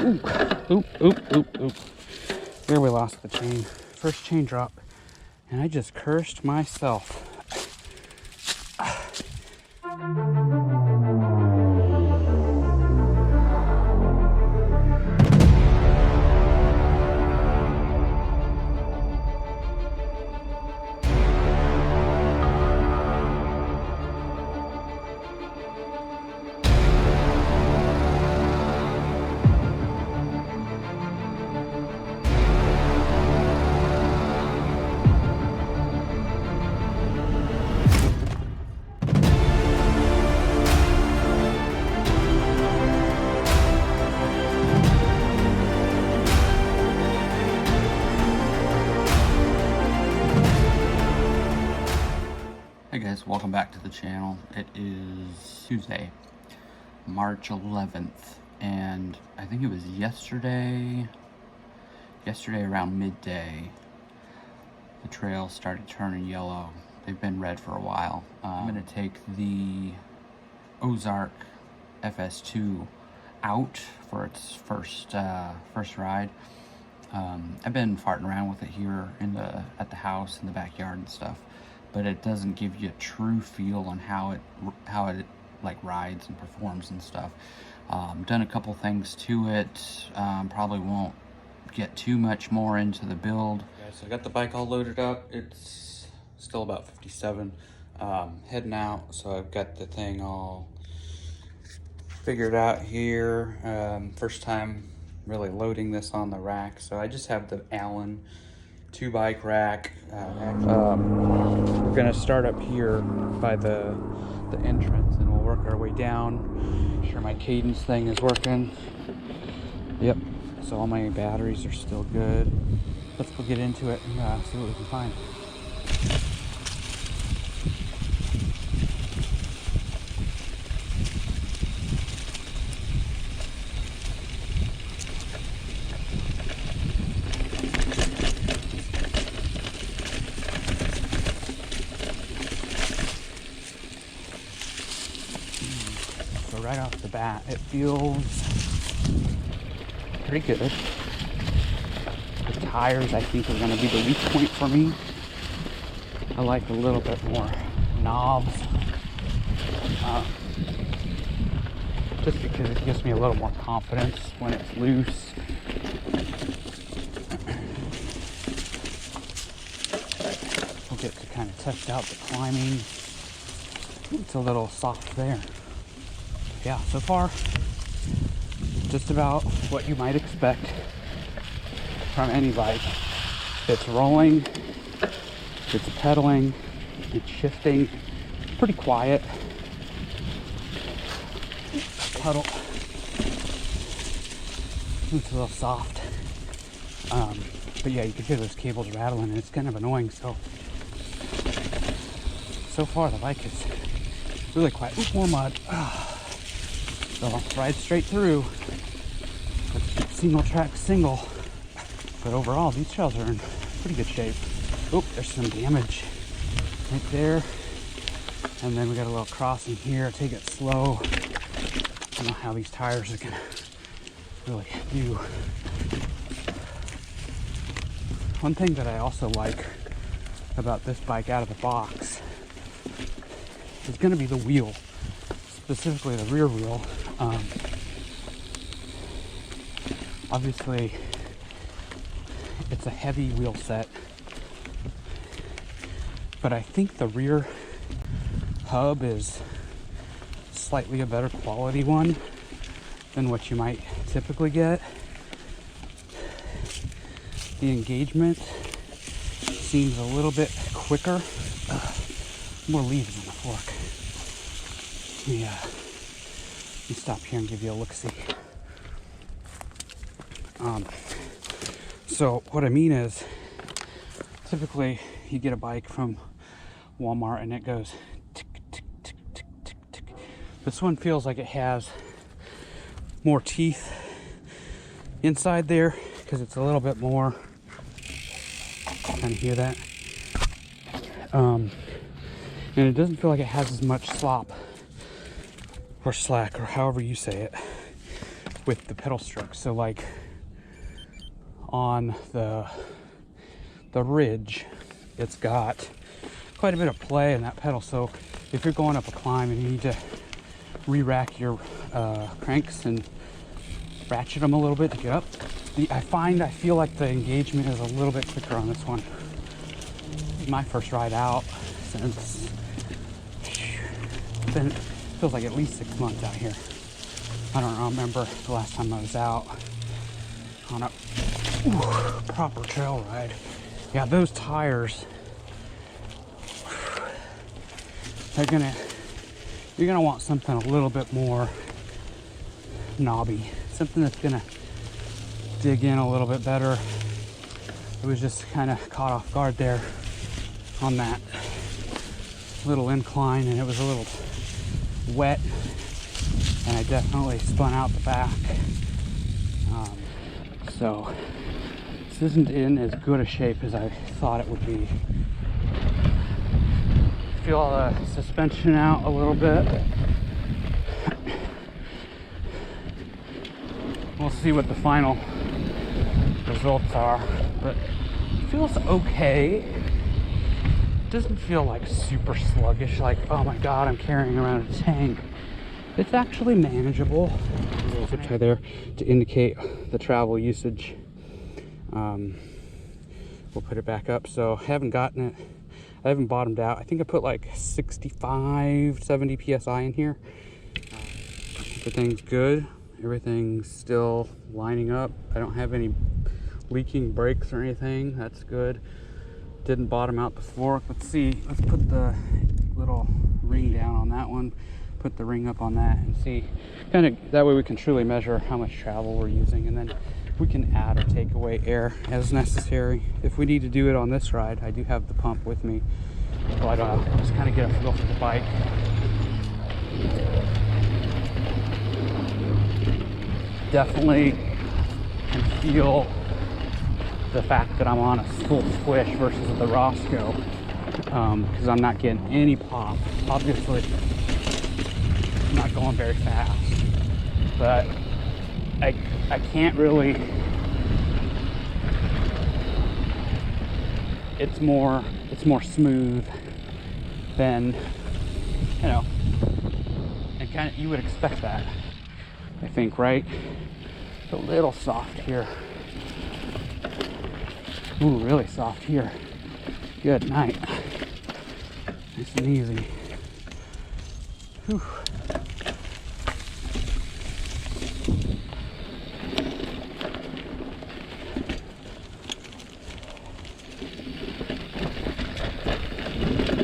Oop. There we lost the chain. First chain drop. And I just cursed myself. Hey guys, welcome back to the channel. It is Tuesday, March 11th, and I think it was yesterday around midday, the trails started turning yellow. They've been red for a while. I'm going to take the Ozark FS2 out for its first ride. I've been farting around with it here at the house in the backyard and stuff, but it doesn't give you a true feel on how it like rides and performs and stuff. Done a couple things to it. Probably won't get too much more into the build. Okay, so I got the bike all loaded up. It's still about 57. Heading out, so I've got the thing all figured out here. First time really loading this on the rack, so I just have the Allen 2-bike rack. We're gonna start up here by the entrance, and we'll work our way down. Make sure my cadence thing is working. Yep, so all my batteries are still good. Let's go get into it and see what we can find. Right off the bat, it feels pretty good. The tires, I think, are going to be the weak point for me. I like a little bit more knobs, just because it gives me a little more confidence when it's loose. We'll get to kind of test out the climbing. It's a little soft there. Yeah, so far, just about what you might expect from any bike. It's rolling, it's pedaling, it's shifting, pretty quiet. Pedal, it's a little soft. But yeah, you can hear those cables rattling, and it's kind of annoying. So far the bike is really quiet. Ooh, more mud. So I'll ride straight through, single track single, but overall these trails are in pretty good shape. Oh, there's some damage right there, and then we got a little crossing here. Take it slow. I don't know how these tires are gonna really do. One thing that I also like about this bike out of the box is gonna be the wheel, specifically the rear wheel. Obviously it's a heavy wheel set, but I think the rear hub is slightly a better quality one than what you might typically get. The engagement seems a little bit quicker. More leaves on the fork. Yeah. Let me stop here and give you a look-see. So what I mean is, typically you get a bike from Walmart and it goes tick, tick, tick, tick, tick, tick. This one feels like it has more teeth inside there because it's a little bit more. Kind of hear that? And it doesn't feel like it has as much slop or slack, or however you say it. with the pedal stroke. So like on the ridge, it's got quite a bit of play in that pedal. So if you're going up a climb and you need to re-rack your cranks and ratchet them a little bit to get up, I feel like the engagement is a little bit quicker on this one. My first ride out since, then it feels like at least 6 months out here. I don't remember the last time I was out on a proper trail ride. Yeah, those tires, you're gonna want something a little bit more knobby, something that's gonna dig in a little bit better. It was just kind of caught off guard there on that little incline, and it was a little wet, and I definitely spun out the back. So this isn't in as good a shape as I thought it would be. Feel the suspension out a little bit. We'll see what the final results are, but it feels okay. It doesn't feel like super sluggish, like, oh my god, I'm carrying around a tank. It's actually manageable. A little zip tie there to indicate the travel usage. We'll put it back up. So I haven't bottomed out. I think I put like 65, 70 PSI in here. Everything's good. Everything's still lining up. I don't have any leaking brakes or anything. That's good. Didn't bottom out the fork. Let's see. Let's put the little ring down on that one. Put the ring up on that and see. Kind of that way we can truly measure how much travel we're using, and then we can add or take away air as necessary. If we need to do it on this ride, I do have the pump with me. But just kind of get a feel for the bike. Definitely can feel the fact that I'm on a full squish versus the Roscoe, because I'm not getting any pop. Obviously, I'm not going very fast, but I can't really. It's more smooth than, you know, and kind of you would expect that, I think, right? It's a little soft here. Ooh, really soft here. Good night. Nice and easy. Whew.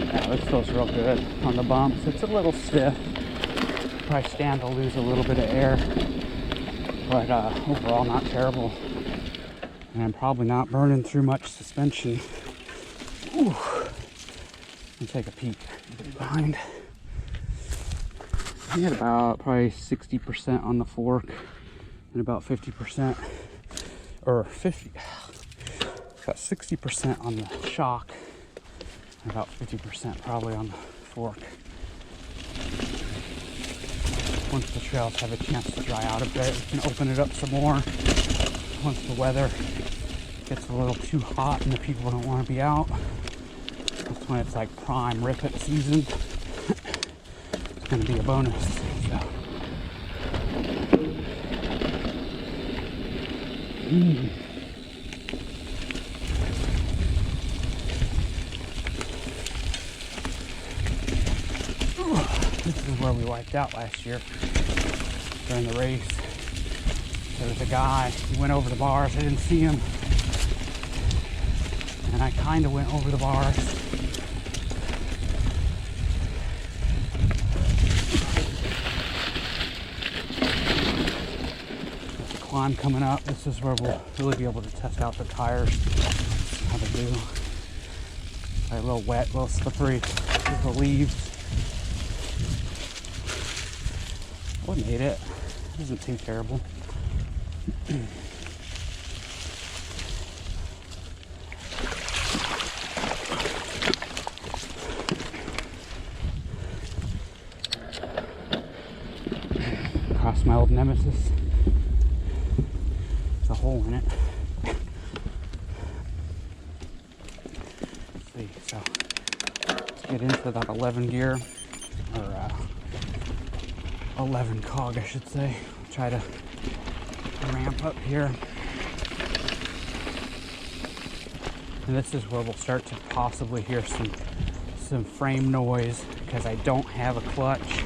Yeah, this feels real good on the bumps. It's a little stiff. Probably stand to lose a little bit of air, but overall not terrible. And I'm probably not burning through much suspension. Ooh. Let me take a peek behind. I had about probably 60% on the fork and about 50%, or 50, about 60% on the shock and about 50% probably on the fork. Once the trails have a chance to dry out a bit, we can open it up some more. Once the weather gets a little too hot and the people don't want to be out, that's when it's like prime rip it season. It's going to be a bonus. So. This is where we wiped out last year during the race. There was a guy, he went over the bars, I didn't see him. And I kind of went over the bars. There's a climb coming up. This is where we'll really be able to test out the tires, how they do. They're a little wet, a little slippery with the leaves. What made it? It isn't too terrible. Cross my old nemesis. hole in it. Let's see, so let's get into that 11 gear, or 11 cog, I should say. Try to ramp up here. And this is where we'll start to possibly hear some frame noise because I don't have a clutch.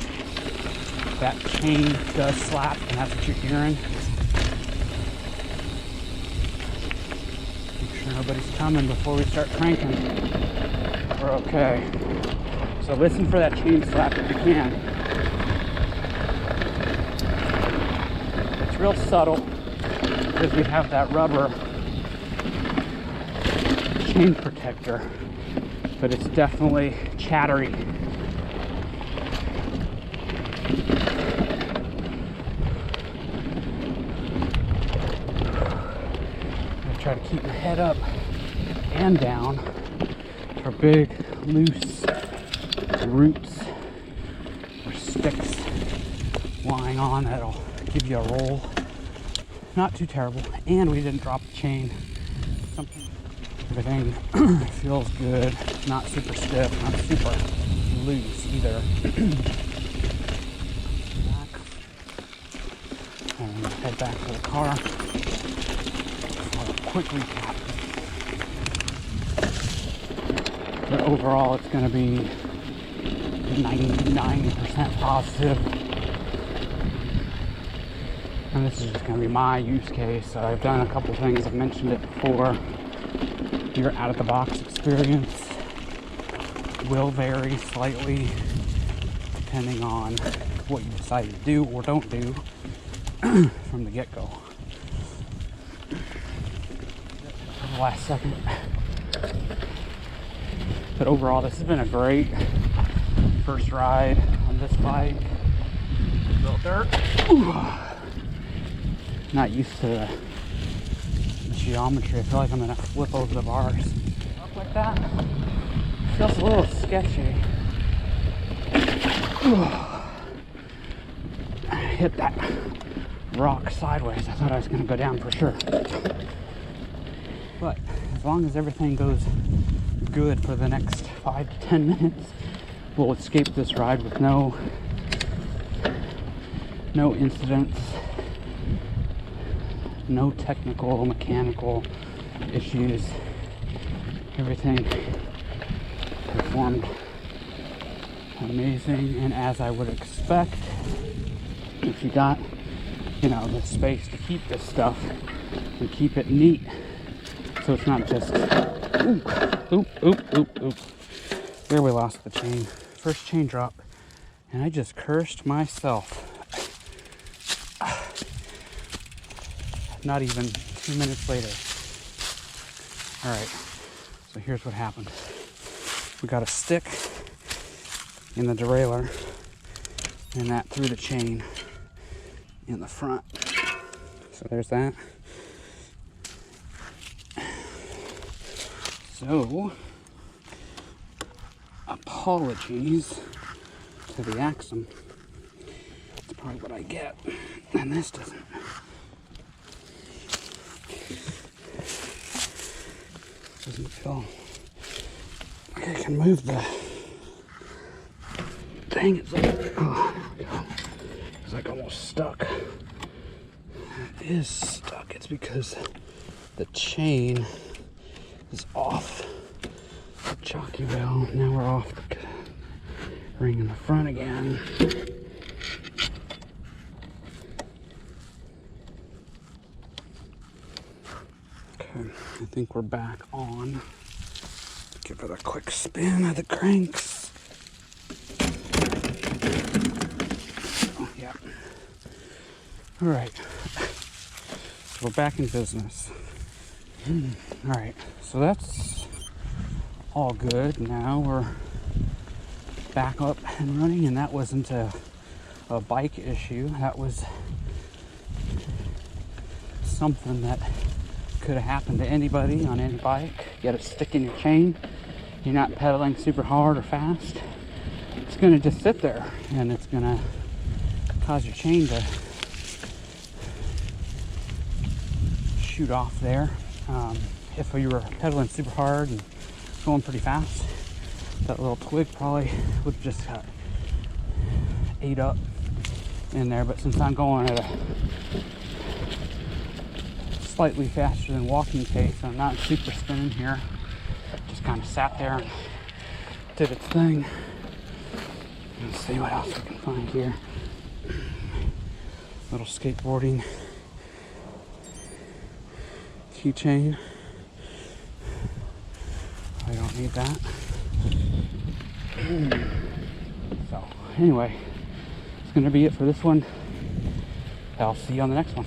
That chain does slap, and that's what you're hearing. Make sure nobody's coming before we start cranking. We're okay. So listen for that chain slap if you can. It's real subtle because we have that rubber chain protector, but it's definitely chattery. Try to keep my head up and down for big, loose roots or sticks lying on that'll give you a roll. Not too terrible, and we didn't drop the chain. Everything feels good, not super stiff, not super loose either. And head back to the car. Quick recap. But overall, it's going to be 99% positive. And this is just going to be my use case. I've done a couple things. I've mentioned it before. Your out-of-the-box experience will vary slightly depending on what you decide to do or don't do from the get-go. The last second. But overall, this has been a great first ride on this bike. Real dirt. Ooh. Not used to the geometry. I feel like I'm gonna flip over the bars. Up like that. Feels a little sketchy. Ooh. I hit that rock sideways. I thought I was gonna go down for sure. But as long as everything goes good for the next 5 to 10 minutes, we'll escape this ride with no incidents, no technical, mechanical issues. Everything performed amazing, and as I would expect, if you got, the space to keep this stuff and keep it neat. So it's not just, oop. There we lost the chain. First chain drop. And I just cursed myself. Not even 2 minutes later. Alright, so here's what happened. We got a stick in the derailleur, and that threw the chain in the front. So there's that. So, apologies to the Axum. That's probably what I get. And this doesn't. Doesn't feel like I can move the thing. It's like, oh, there we go. It's like almost stuck. It is stuck. It's because the chain is off the jockey wheel. Now we're off the ring in the front again. Okay, I think we're back on. Give it a quick spin of the cranks. Oh, yeah. All right. So we're back in business. All right, so that's all good. Now we're back up and running, and that wasn't a bike issue. That was something that could have happened to anybody on any bike. You got a stick in your chain, you're not pedaling super hard or fast, it's gonna just sit there and it's gonna cause your chain to shoot off there. If you were pedaling super hard and going pretty fast, that little twig probably would have just got ate up in there. But since I'm going at a slightly faster than walking pace, I'm not super spinning here. Just kind of sat there and did its thing. Let's see what else we can find here. Little skateboarding keychain. I don't need that. So anyway, it's gonna be it for this one. I'll see you on the next one.